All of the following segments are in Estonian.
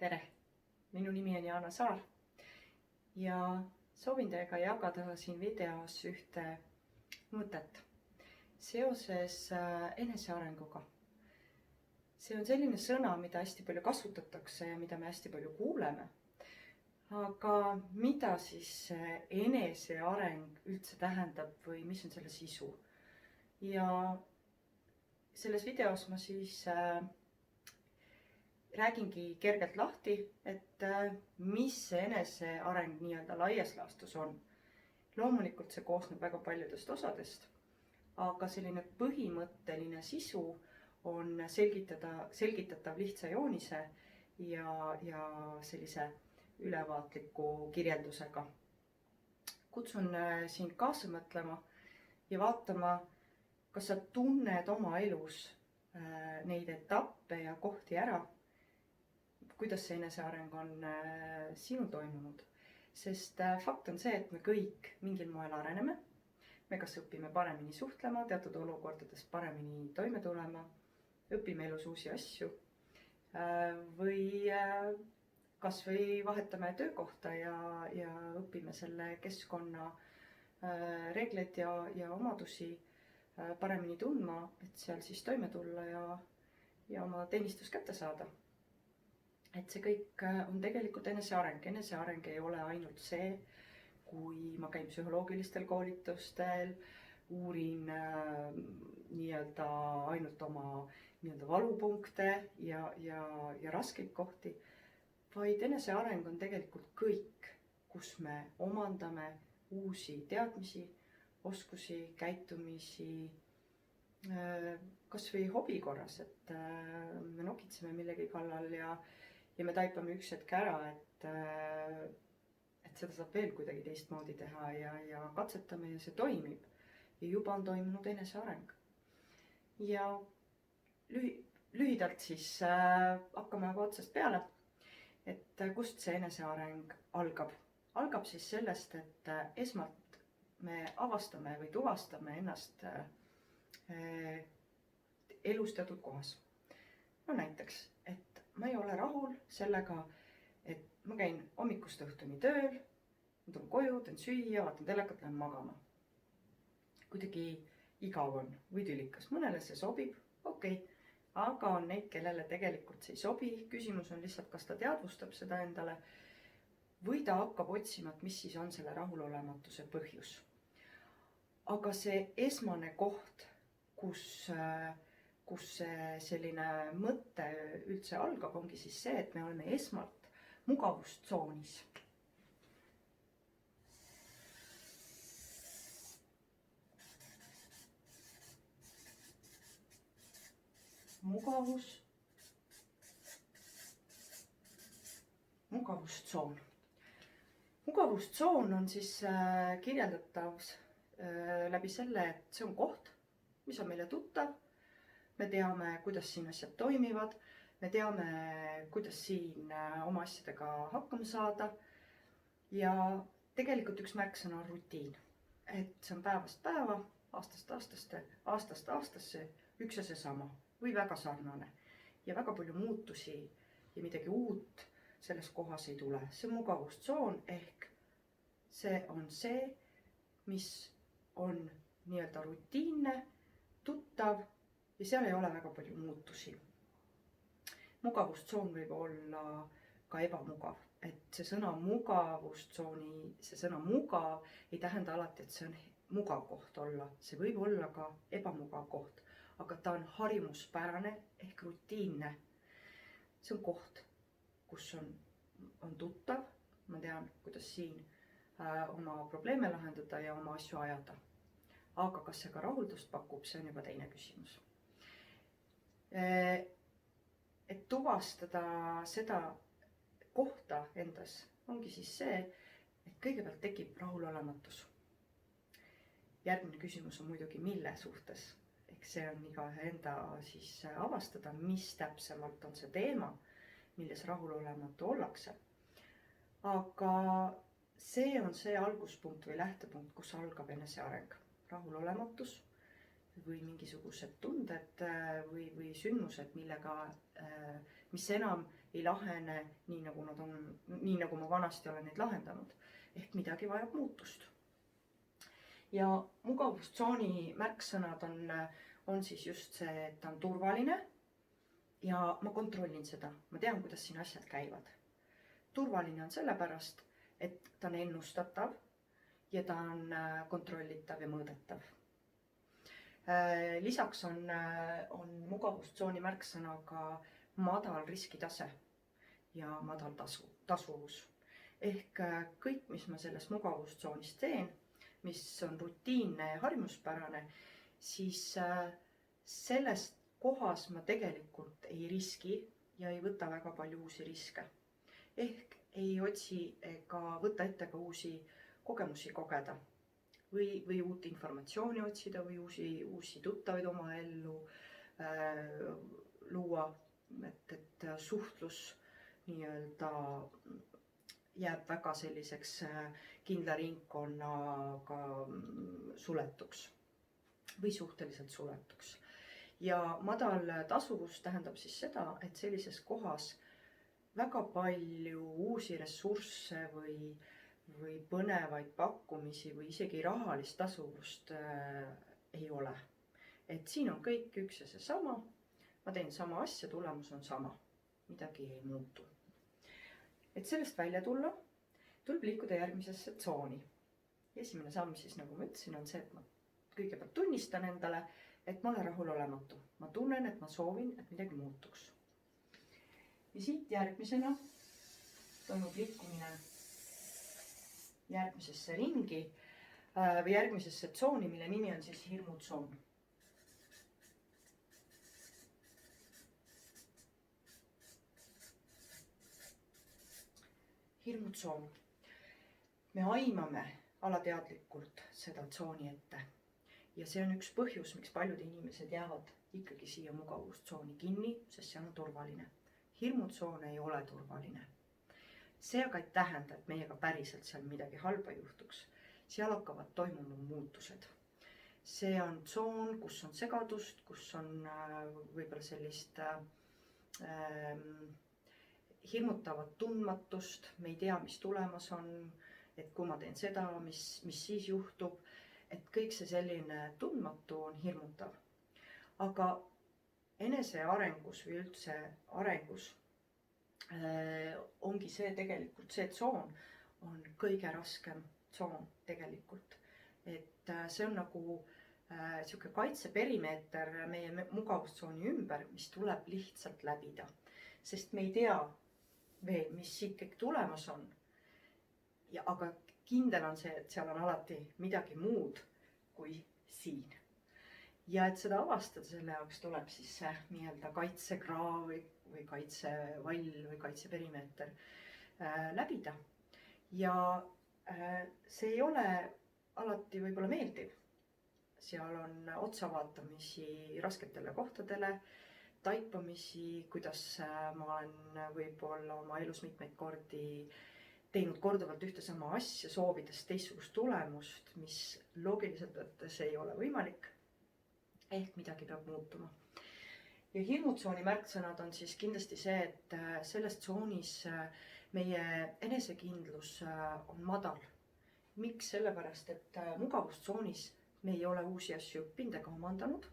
Tere! Minu nimi on Jaana Saar ja soovin teiega jagada siin videos ühte mõtet seoses enesearenguga. See on selline sõna, mida hästi palju kasutatakse ja mida me hästi palju kuuleme. Aga mida siis eneseareng üldse tähendab või mis on selle sisu? Ja selles videos ma siis räägingi kergelt lahti, et mis see eneseareng nii-öelda laias laastus on. Loomulikult see koosneb väga paljudest osadest, aga selline põhimõtteline sisu on selgitatav lihtsa joonise ja sellise ülevaatliku kirjeldusega. Kutsun sind kaasa mõtlema ja vaatama, kas sa tunned oma elus neid etappe ja kohti ära, kuidas see eneseareng on sinul toimunud. Sest fakt on see, et me kõik mingil moel areneme. Me kas õpime paremini suhtlema, teatud olukordades paremini toime tulema, õpime elus uusi asju või kas või vahetame töökohta ja õpime selle keskkonna reegleid ja omadusi paremini tundma, et seal siis toime tulla ja oma teenistus kätte saada. Et see kõik on tegelikult eneseareng. Eneseareng ei ole ainult see, kui ma käin psühholoogilistel koolitustel, uurin nii-öelda ainult oma nii-öelda valupunkte ja raskeid kohti, vaid eneseareng on tegelikult kõik, kus me omandame uusi teadmisi, oskusi, käitumisi, kas või hobi korras, et me nokitseme millegi kallal ja me taipame üks hetk ära, et seda saab veel kuidagi teistmoodi teha ja katsetame ja see toimib. Ja juba on toimunud eneseareng. Ja lühidalt siis hakkame aga otsast peale, et kust see eneseareng algab. Algab siis sellest, et esmalt me avastame või tuvastame ennast elus teatud kohas. No näiteks, et ma ei ole rahul sellega, et ma käin hommikust õhtuni tööl, ma tulen koju, teen süüa, vaatan telekat, lähen magama. Kuidagi igav on või tülikas. Mõnele see sobib, okei. Aga on neid, kellele tegelikult see ei sobi. Küsimus on lihtsalt, kas ta teadvustab seda endale või ta hakkab otsima, et mis siis on selle rahulolematuse põhjus. Aga see esmane koht, kus selline mõte üldse algab, ongi siis see, et me oleme esmalt mugavustsoonis. Mugavustsoon. Mugavustsoon on siis kirjeldatav läbi selle, et see on koht, mis on meile tuttav. Me teame, kuidas siin asjad toimivad. Me teame, kuidas siin oma asjadega hakkama saada. Ja tegelikult üks märksõna on rutiin. Et see on päevast päeva, aastast aastasse üks ja seesama või väga sarnane. Ja väga palju muutusi ja midagi uut selles kohas ei tule. See mugavustsoon ehk see on see, mis on nii-öelda rutiinne, tuttav ja seal ei ole väga palju muutusi. Mugavustsoon võib olla ka ebamugav. Et see sõna mugavustsooni, see sõna mugav ei tähenda alati, et see on mugav koht olla. See võib olla ka ebamugav koht, aga ta on harjumuspärane ehk rutiinne. See on koht, kus on tuttav. Ma tean, kuidas siin oma probleeme lahendada ja oma asju ajada. Aga kas see ka rahuldust pakub, see on juba teine küsimus. Et tuvastada seda kohta endas ongi siis see, et kõigepealt tekib rahulolematus. Järgmine küsimus on muidugi mille suhtes. Ehk see on igaühe enda siis avastada, mis täpsemalt on see teema, milles rahulolematu ollakse. Aga see on see alguspunkt või lähtepunkt, kus algab eneseareng. Rahulolematus või mingisugused tunded või sündmused, mis enam ei lahene nii, nagu nad on, nii nagu ma vanasti olen neid lahendanud. Ehk midagi vajab muutust. Ja mugavustsooni märksõnad on siis just see, et ta on turvaline ja ma kontrollin seda. Ma tean, kuidas siin asjad käivad. Turvaline on sellepärast, et ta on ennustatav ja ta on kontrollitav ja mõõdetav. Lisaks on mugavustsooni märksõnaga madal riskitase ja madal tasuvus. Ehk kõik, mis ma selles mugavustsoonis teen, mis on rutiinne ja harjumuspärane, siis sellest kohas ma tegelikult ei riski ja ei võta väga palju uusi riske. Ehk ei otsi ega võta ette ka uusi kogemusi kogeda või uut informatsiooni otsida või uusi tuttavaid oma ellu luua, et suhtlus nii-öelda jääb väga selliseks kindla ringkonnaga suletuks või suhteliselt suletuks. Ja madal tasuvus tähendab siis seda, et sellises kohas väga palju uusi ressursse või põnevaid pakkumisi või isegi rahalist tasuvust ei ole. Et siin on kõik üks ja seesama. Ma teen sama asja, tulemus on sama. Midagi ei muutu. Et sellest välja tulla, tuleb liikuda järgmisesse tsooni. Esimene samm siis, nagu ma ütlesin, on see, et ma kõigepealt tunnistan endale, et ma olen rahulolematu. Ma tunnen, et ma soovin, et midagi muutuks. Ja siit järgmisena toimub liikumine järgmisesse ringi või järgmisesse tsooni, mille nimi on siis hirmutsoon. Hirmutsoon. Me aimame alateadlikult seda tsooni ette. Ja see on üks põhjus, miks paljud inimesed jäävad ikkagi siia mugavustsooni kinni, sest see on turvaline. Hirmutsoon ei ole turvaline. See aga ei tähenda, et meiega päriselt seal midagi halba juhtuks. Seal hakkavad toimuma muutused. See on tsoon, kus on segadust, kus on võib-olla sellist hirmutavat tundmatust. Me ei tea, mis tulemas on, et kui ma teen seda, mis siis juhtub. Et kõik see selline tundmatu on hirmutav. Aga enese arengus või üldse arengus ongi see tegelikult, see tsoon on kõige raskem tsoon tegelikult. Et see on nagu selline kaitseperimeeter meie mugavustsooni ümber, mis tuleb lihtsalt läbida. Sest me ei tea veel, mis siit kõik tulemas on. Aga kindel on see, et seal on alati midagi muud kui siin. Ja et seda avastada, selle jaoks tuleb siis see nii-öelda kaitsekraav või kaitsevall või kaitseperimeeter läbida. Ja see ei ole alati võib-olla meeldiv. Seal on otsavaatamisi rasketele kohtadele, taipamisi, kuidas ma olen võib-olla oma elus mitmeid kordi teinud korduvalt ühte sama asja, soovides teistsugust tulemust, mis loogiliselt võttes ei ole võimalik. Ehk midagi peab muutuma. Ja hirmutsooni märksõnad on siis kindlasti see, et selles tsoonis meie enesekindlus on madal. Miks? Sellepärast, et mugavustsoonis me ei ole uusi asju õppinud ega omandanud.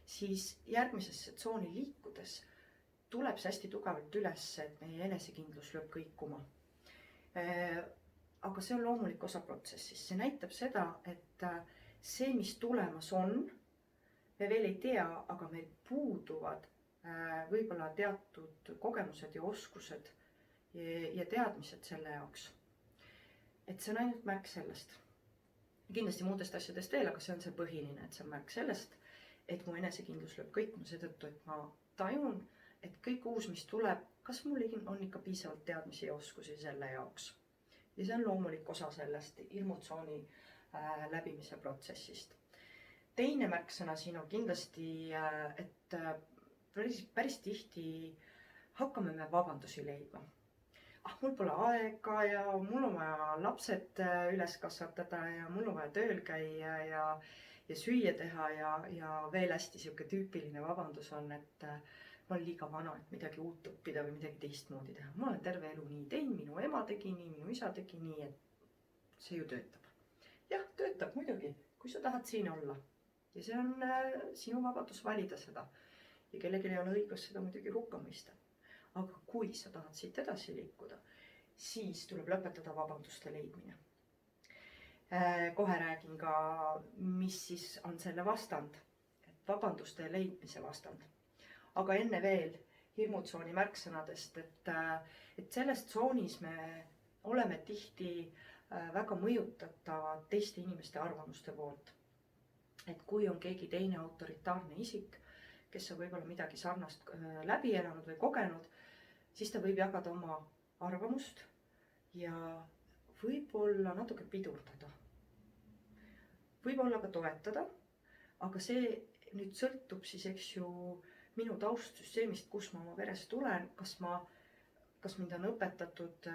Siis järgmisesse tsooni liikudes tuleb see hästi tugevalt üles, et meie enesekindlus lööb kõikuma. Aga see on loomulik osa protsessis. See näitab seda, et see, mis tulemas on, me veel ei tea, aga meil puuduvad võib-olla teatud kogemused ja oskused ja teadmised selle jaoks. Et see on ainult märk sellest. Kindlasti muudest asjadest veel, aga see on see põhiline, et see on märk sellest, et mu enesekindlus lööb kõikuma seetõttu, et ma tajun, et kõik uus, mis tuleb, kas mul on ikka piisavalt teadmisi ja oskusi selle jaoks. Ja see on loomulik osa sellest hirmutsooni läbimise protsessist. Teine märksõna siin on kindlasti, et päris tihti hakkame me vabandusi leidma. Mul pole aega ja mul on vaja lapsed üles kasvatada ja mul on vaja tööl käia ja süüa teha ja veel hästi siuke tüüpiline vabandus on, et ma olen liiga vana, et midagi uut õppida või midagi teistmoodi teha. Ma olen terve elu nii teinud, minu ema tegi nii, minu isa tegi nii, et see ju töötab. Jah, töötab muidugi, kui sa tahad siin olla. Ja see on sinu vabadus valida seda. Ja kellelgi ei ole õigus seda muidugi hukka mõista. Aga kui sa tahad siit edasi liikuda, siis tuleb lõpetada vabanduste leidmine. Kohe räägin ka, mis siis on selle vastand. Vabanduste leidmise vastand. Aga enne veel hirmutsooni märksõnadest, et selles tsoonis me oleme tihti väga mõjutatavad teiste inimeste arvamuste poolt. Et kui on keegi teine autoritaarne isik, kes on võib-olla midagi sarnast läbi elanud või kogenud, siis ta võib jagada oma arvamust ja võib-olla natuke pidurdada. Võib-olla ka toetada, aga see nüüd sõltub siis, eks ju, minu taustsüsteemist, kus ma oma verest tulen, kas mind on õpetatud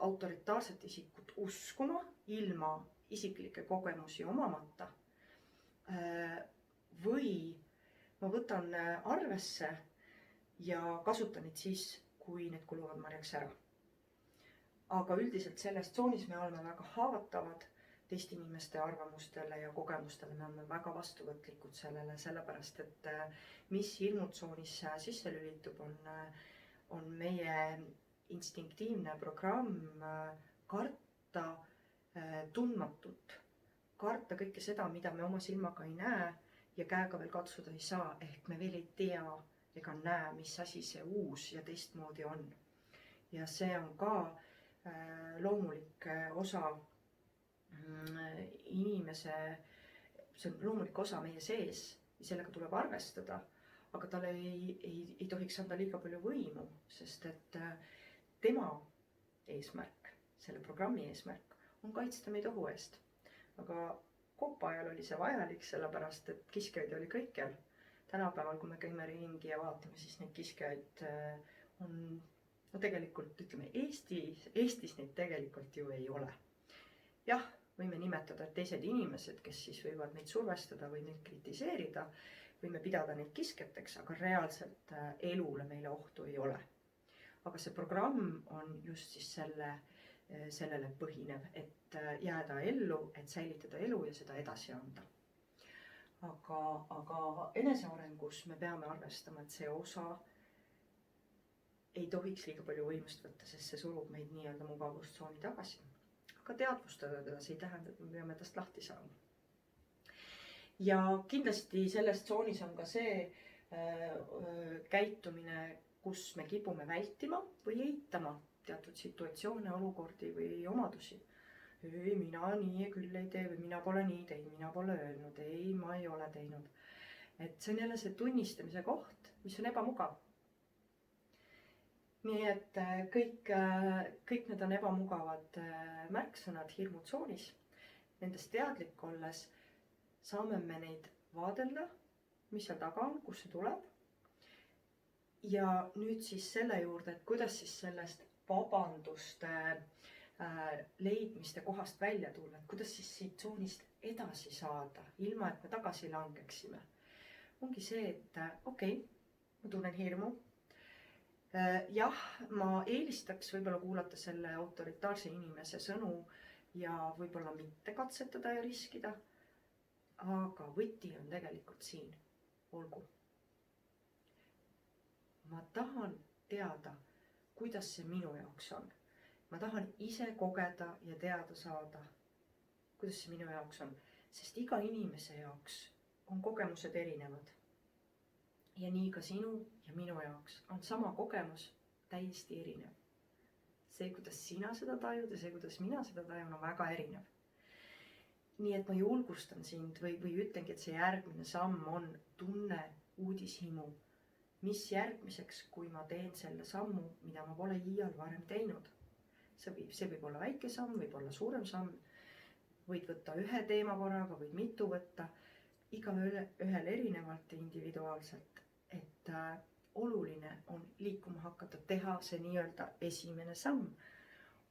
autoritaarset isikut uskuma ilma isiklikke kogemusi omamata või ma võtan arvesse ja kasutan neid siis, kui need kuluvad marjaks ära. Aga üldiselt selles tsoonis me oleme väga haavatavad teiste inimeste arvamustele ja kogemustele, me oleme väga vastuvõtlikud sellele, sellepärast et mis hirmutsoonis sisse lülitub, on meie instinktiivne programm karta tundmatut, karta kõike seda, mida me oma silmaga ei näe ja käega veel katsuda ei saa, ehk me veel ei tea ega näe, mis asi see uus ja teistmoodi on. Ja see on ka loomulik osa inimese, see on loomulik osa meie sees ja sellega tuleb arvestada, aga talle ei tohiks anda liiga palju võimu, sest et tema eesmärk, selle programmi eesmärk on kaitsta meid ohu eest. Aga kopa ajal oli see vajalik, sellepärast et kiskjaid oli kõikjal. Tänapäeval, kui me käime ringi ja vaatame, siis neid kiskjaid on, no tegelikult ütleme, Eestis neid tegelikult ju ei ole. Jah, võime nimetada teised inimesed, kes siis võivad neid survestada või neid kritiseerida, võime pidada neid kiskjateks, aga reaalselt elule meile ohtu ei ole. Aga see programm on just siis sellele põhinev, et jääda ellu, et säilitada elu ja seda edasi anda. Aga enesearengus me peame arvestama, et see osa ei tohiks liiga palju võimust võtta, sest see surub meid nii-öelda mugavustsooni tagasi. Aga teadvustada teda, see ei tähenda, et me peame tast lahti saama. Ja kindlasti selles tsoonis on ka see käitumine, kus me kipume vältima või eitama teatud situatsioone, olukordi või omadusi. Ei, mina nii küll ei tee või mina pole nii teinud, mina pole öelnud, ei, ma ei ole teinud. Et see on jälle see tunnistamise koht, mis on ebamugav. Nii et kõik need on ebamugavad märksõnad hirmutsoonis. Nendest teadlik olles saame me neid vaadelda, mis seal taga on, kus see tuleb. Ja nüüd siis selle juurde, et kuidas siis sellest vabanduste leidmiste kohast välja tulla, et kuidas siis siit tsoonist edasi saada, ilma et me tagasi langeksime. Ongi see, et okei, ma tunnen hirmu. Jah, ma eelistaks võib-olla kuulata selle autoritaarse inimese sõnu ja võib-olla mitte katsetada ja riskida. Aga võti on tegelikult siin. Olgu. Ma tahan teada, kuidas see minu jaoks on. Ma tahan ise kogeda ja teada saada, kuidas see minu jaoks on. Sest iga inimese jaoks on kogemused erinevad. Ja nii ka sinu ja minu jaoks on sama kogemus täiesti erinev. See, kuidas sina seda tajud ja see, kuidas mina seda tajun, on väga erinev. Nii et ma julgustan sind või ütlengi, et see järgmine samm on tunne uudishimu. Mis järgmiseks, kui ma teen selle sammu, mida ma pole iial varem teinud. See võib olla väike samm, võib olla suurem samm. Võid võtta ühe teema korraga, võid mitu võtta. Iga ühel erinevalt ja individuaalselt. Et oluline on liikuma hakata, teha see nii-öelda esimene samm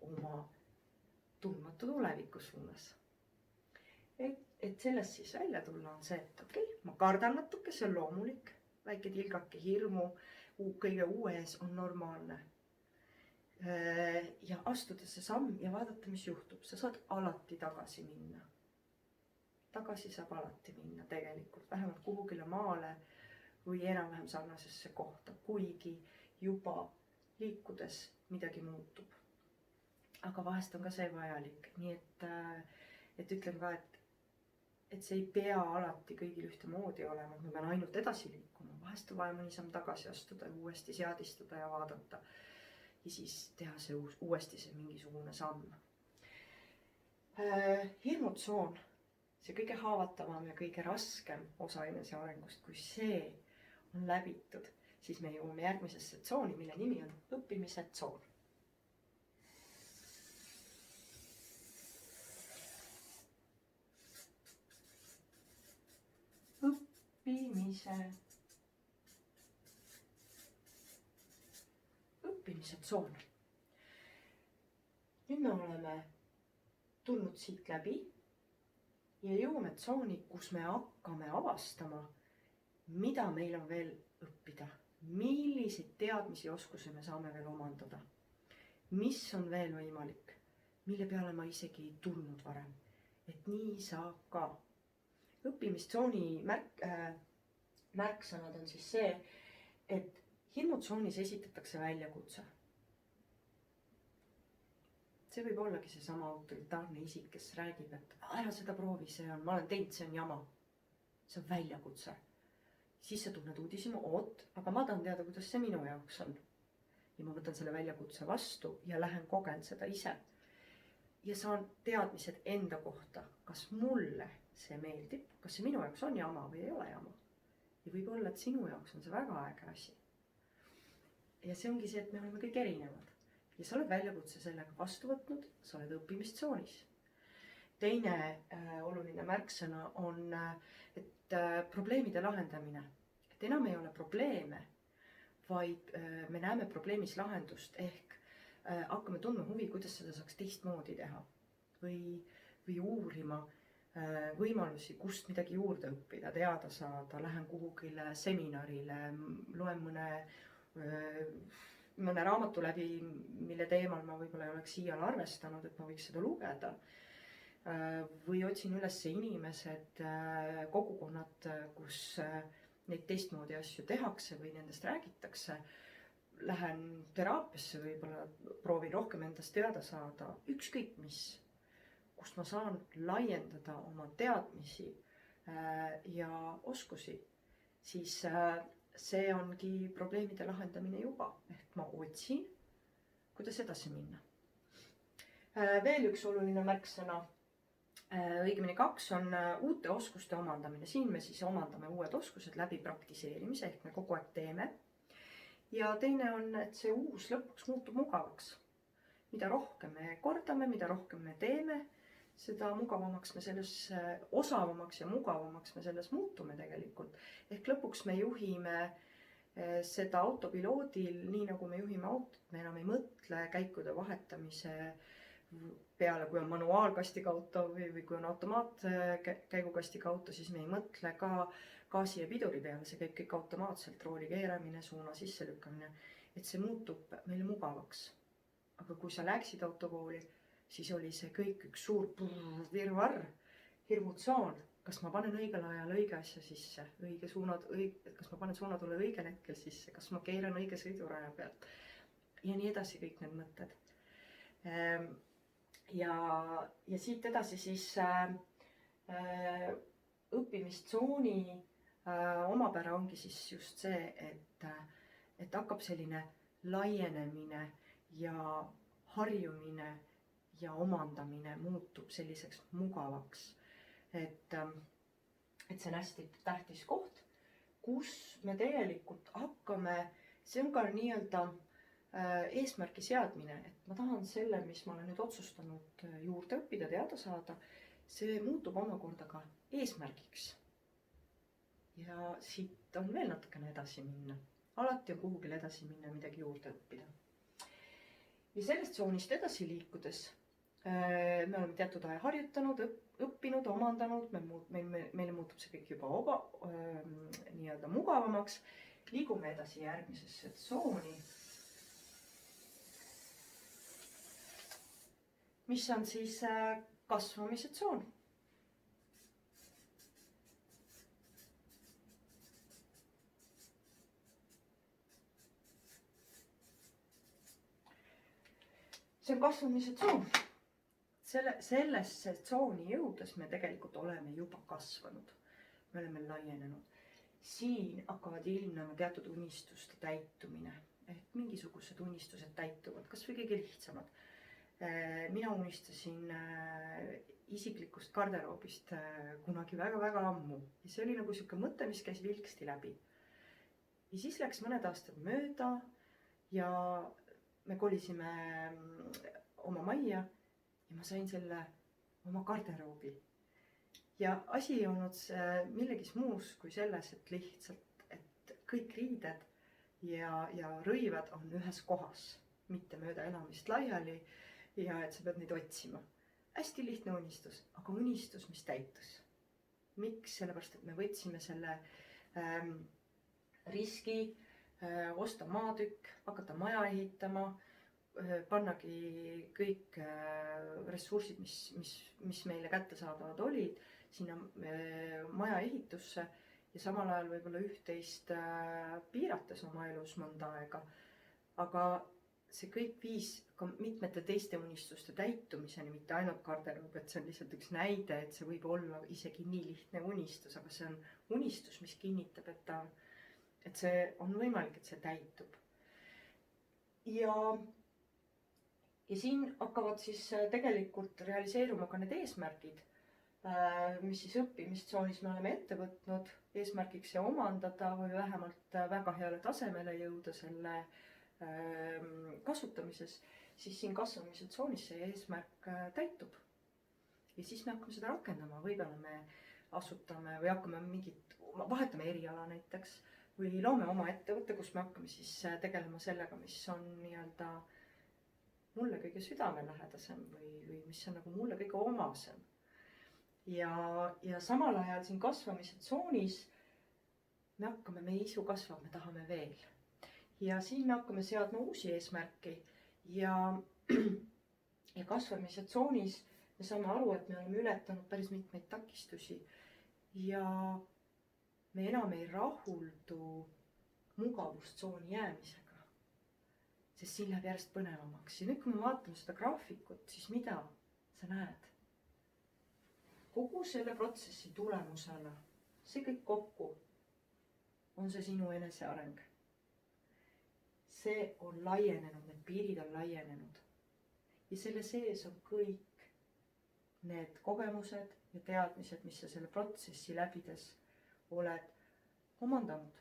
oma tundmatu tuleviku suunas. Et sellest siis välja tulla on see, et okei, ma kardan natuke, see on loomulik. väike tilgake hirmu kõige uue ees on normaalne. Ja astuda see samm ja vaadata, mis juhtub. Sa saad alati tagasi minna. Tagasi saab alati minna tegelikult, vähemalt kuhugile maale või enam-vähem sarnasesse kohta, kuigi juba liikudes midagi muutub. Aga vahest on ka see vajalik, nii et ütlen ka, et see ei pea alati kõigil ühtemoodi olema, et ma pean ainult edasi liikuma. Vahest on vaja mõni samm tagasi astuda, uuesti seadistada ja vaadata. Ja siis teha see uuesti see mingisugune samm. Hirmutsoon, see kõige haavatavam ja kõige raskem osa enesearengust, kui see on läbitud, siis me jõuame järgmisesse tsooni, mille nimi on õppimise tsoon. Õppimise tsoon. Nüüd me oleme tulnud siit läbi ja jõuame tsooni, kus me hakkame avastama, mida meil on veel õppida, milliseid teadmisi ja oskusi me saame veel omandada, mis on veel võimalik, mille peale ma isegi ei tulnud varem, et nii saab ka. Õppimistsooni märksõnad on siis see, et hirmutsoonis esitatakse väljakutse. See võib ollagi seesama autoritaarne isik, kes räägib, et ära seda proovi, ma olen teinud, see on jama. See on väljakutse. Siis sa tunned uudishimu, aga ma tahan teada, kuidas see minu jaoks on. Ja ma võtan selle väljakutse vastu ja lähen kogen seda ise. Ja saan teadmised enda kohta, kas mulle see meeldib, kas see minu jaoks on jama või ei ole jama. Ja võib olla, et sinu jaoks on see väga äge asi. Ja see ongi see, et me oleme kõik erinevad. Ja sa oled väljakutse sellega vastu võtnud, sa oled õppimistsoonis. Teine oluline märksõna on, et probleemide lahendamine. Et enam ei ole probleeme, vaid me näeme probleemis lahendust ehk hakkame tundma huvi, kuidas seda saaks teistmoodi teha. Või uurima võimalusi, kust midagi juurde õppida, teada saada, lähen kuhugile seminarile, loen mõne raamatu läbi, mille teemal ma võib-olla ei oleks siial arvestanud, et ma võiks seda lugeda. Või otsin üles inimesed, kogukonnad, kus neid teistmoodi asju tehakse või nendest räägitakse. Lähen teraapiasse, võib-olla proovin rohkem endast teada saada, ükskõik mis, kust ma saan laiendada oma teadmisi ja oskusi, siis see ongi probleemide lahendamine juba, ehk ma otsin, kuidas edasi minna. Veel üks oluline märksõna, õigemini 2 on uute oskuste omandamine. Siin me siis omandame uued oskused läbi praktiseerimise, ehk me kogu aeg teeme. Ja teine on, et see uus lõpuks muutub mugavaks. Mida rohkem me kordame, mida rohkem me teeme, seda mugavamaks me selles, osavamaks ja mugavamaks me selles muutume tegelikult. Ehk lõpuks me juhime seda autopiloodil, nii nagu me juhime autot, me enam ei mõtle käikude vahetamise peale, kui on manuaalkastiga auto või kui on automaatkäigukastiga auto, siis me ei mõtle ka gaasi ja piduri peale, see käib kõik automaatselt, rooli keeramine, suuna sisse lükkamine, et see muutub meile mugavaks. Aga kui sa läksid autokooli, siis oli see kõik üks suur virvarr, hirmutsoon, kas ma panen õigel ajal õige asja sisse, kas ma panen suunatule õigel hetkel sisse, kas ma keeran õige sõiduraja pealt ja nii edasi kõik need mõtted. Ja siit edasi siis õppimistsooni omapära ongi siis just see, et hakkab selline laienemine ja harjumine ja omandamine muutub selliseks mugavaks. Et see on hästi tähtis koht, kus me tegelikult hakkame, see on ka nii-öelda eesmärgi seadmine, et ma tahan selle, mis ma olen nüüd otsustanud juurde õppida, teada saada, see muutub omakorda ka eesmärgiks. Ja siit on veel natukene edasi minna. Alati on kuhugil edasi minna, midagi juurde õppida. Ja sellest tsoonist edasi liikudes me oleme teatud aja harjutanud, õppinud, omandanud, meile muutub see kõik juba nii-öelda mugavamaks. Liigume edasi järgmisesse tsooni, mis on siis kasvamise tsoon. See on kasvamise tsoon. Sellesse tsooni jõudes me tegelikult oleme juba kasvanud. Me oleme laienenud. Siin hakkavad ilmnema teatud unistuste täitumine. Ehk mingisugused unistused täituvad, kas või kõige lihtsamad. Mina unistasin isiklikust garderoobist kunagi väga-väga ammu. Ja see oli nagu siuke mõte, mis käis vilksti läbi. Ja siis läks mõned aastad mööda ja me kolisime oma majja ja ma sain selle oma garderoobi. Ja asi ei olnud millegis muus kui selles, et lihtsalt, et kõik riided ja rõivad on ühes kohas, mitte mööda elamist laiali ja et sa pead neid otsima. Hästi lihtne unistus, aga unistus, mis täitus. Miks? Sellepärast, et me võtsime selle riski osta maatükk, hakata maja ehitama, pannagi kõik ressursid, mis meile kättesaadavad olid, sinna maja ehitusse ja samal ajal võib-olla üht-teist piirates oma elus mõnda aega. Aga see kõik viis ka mitmete teiste unistuste täitumiseni, mitte ainult garderoob, et see on lihtsalt üks näide, et see võib olla isegi nii lihtne unistus, aga see on unistus, mis kinnitab, et see on võimalik, et see täitub. Ja siin hakkavad siis tegelikult realiseeruma ka need eesmärgid, mis siis õppimistsoonis me oleme ette võtnud. Eesmärgiks see omandada või vähemalt väga heale tasemele jõuda selle kasutamises, siis siin kasvamise tsoonis see eesmärk täitub. Ja siis me hakkame seda rakendama, võib-olla me asutame või hakkame vahetame eriala näiteks või loome oma ettevõtte, kus me hakkame siis tegelema sellega, mis on nii-öelda mulle kõige südamelähedasem või mis on nagu mulle kõige omasem. Ja samal ajal siin kasvamise tsoonis me hakkame, meie isu kasvab, me tahame veel. Ja siin me hakkame seadma uusi eesmärki ja kasvamise tsoonis me saame aru, et me oleme ületanud päris mitmeid takistusi ja me enam ei rahuldu mugavustsooni jäämisega. Sest siin läheb järjest põnevamaks. Ja nüüd, kui me vaatame seda graafikut, siis mida sa näed? Kogu selle protsessi tulemusena, see kõik kokku, on see sinu eneseareng. See on laienenud, need piirid on laienenud. Ja selle sees on kõik need kogemused ja teadmised, mis sa selle protsessi läbides oled omandanud.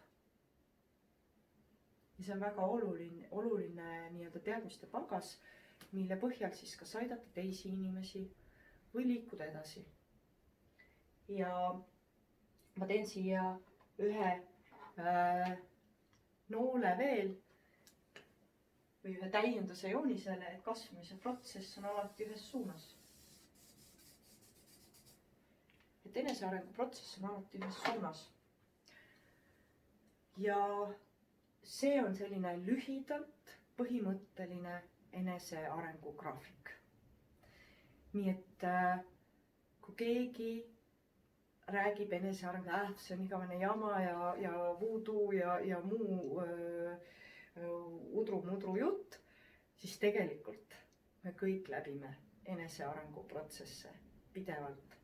Ja see on väga oluline nii-öelda teadmiste pagas, mille põhjal siis kas aidata teisi inimesi või liikuda edasi. Ja ma teen siia ühe noole veel või ühe täienduse joonisele, et kasvamise protsess on alati ühes suunas. Et enesearengu protsess on alati ühes suunas. Ja see on selline lühidalt põhimõtteline enesearengu graafik. Nii et kui keegi räägib enesearengu, see on igavene jama ja voodoo ja muu udru-mudru jutt, siis tegelikult me kõik läbime enesearengu protsesse pidevalt.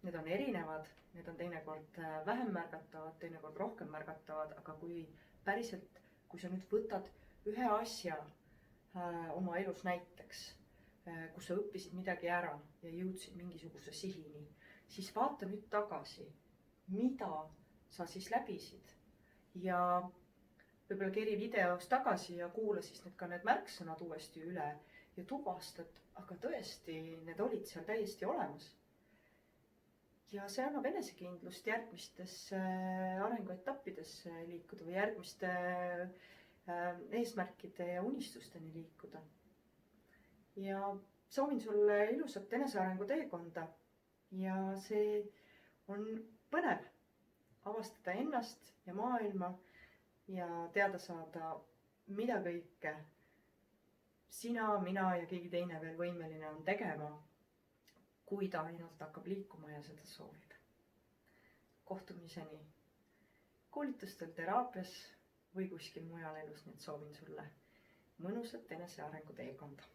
Need on erinevad, need on teinekord vähem märgatavad, teinekord rohkem märgatavad, aga päriselt, kui sa nüüd võtad ühe asja oma elus näiteks, kus sa õppisid midagi ära ja jõudsid mingisuguse sihini, siis vaata nüüd tagasi, mida sa siis läbisid. Ja võib-olla keri videos tagasi ja kuula siis ka need märksõnad uuesti üle ja tuvastad, aga tõesti, need olid seal täiesti olemas. Ja see annab enesekindlust järgmistesse arenguetappidesse liikuda või järgmiste eesmärkide ja unistusteni liikuda. Ja soovin sulle ilusat enesearengu teekonda ja see on põnev avastada ennast ja maailma ja teada saada, mida kõike sina, mina ja keegi teine veel võimeline on tegema, kui ta ainult hakkab liikuma ja seda soovib. Kohtumiseni koolitustel, teraapias või kuskil mujal elus, nii et soovin sulle mõnusat enesearengu teekonda.